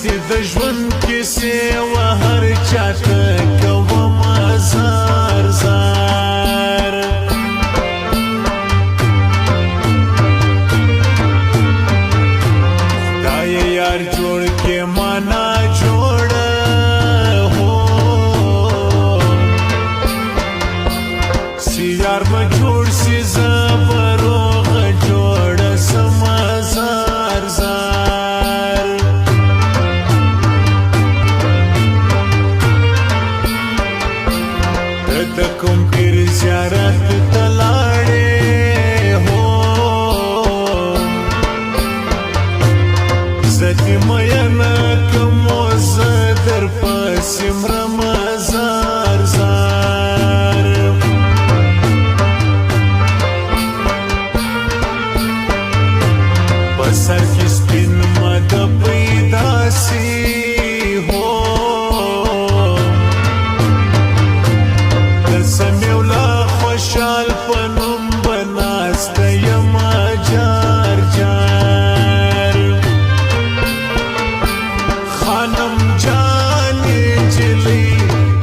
سختي د ژوند کیسې وه هر چاته کوم زار زار خدای یار جوړ کې مانا جوړه هو سی یار ما جوړ سی زبروغ جوړه سم زار زار ته کوم پیر زیارت ته لاړې هو زدی مینا کوم زه در پسې مرم زار زار په سر کې سپین مد پیدا سي هو سمیولا خوشحال پنم بناست یم جار جار خانم جانی جلی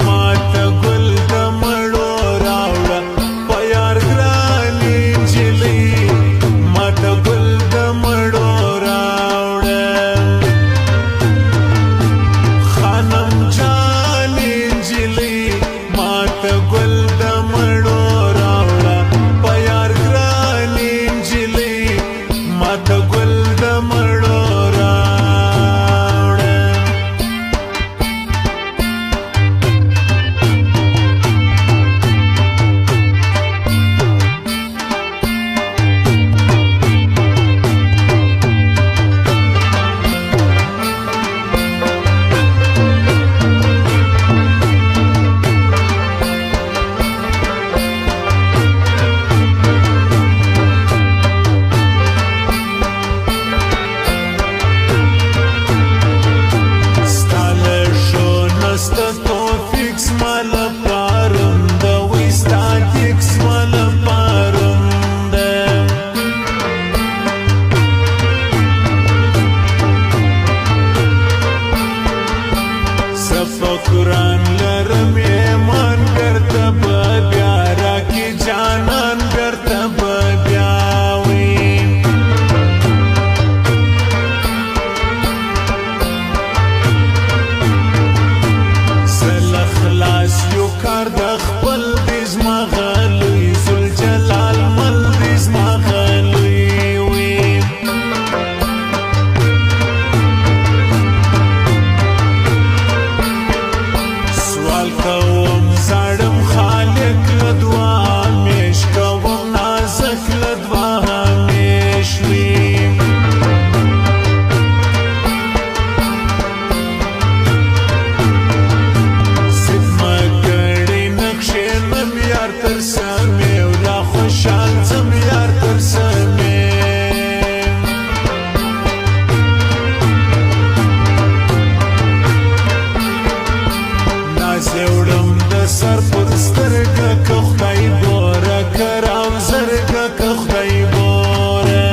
ماتا گل دمڑو راوڑا پیار گرانی جلی ماتا گل دمڑو راوڑا خانم جانی جلی ماتا گل دمڑو راوڑا پیار گرانی جلی ماتا گل دمڑو راوڑا قرآن لرم ایمان برتا ببیارا کی جانان برتا ببیاویم زل خلاص یو کار د خپل دیز مغلوی زلجلال مل دیز مغلوی ویم کوم زړم خالق لدوا همیش کوم نازک لدوا همیش ویم سدما کړي نقشې نم یار تر سمې ولا خوشحال زم یار تر سمې زوړم د سر پر سترګه که خدای ګوره کرام زرګه که خدای ګوره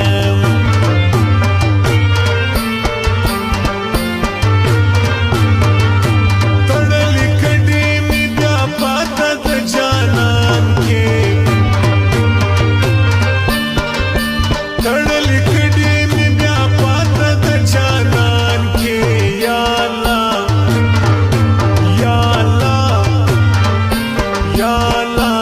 تړلې کډې مې بیا پاته د جانان کې تړلې کډې مې بیا پاته د جانان کې یا الله یا الله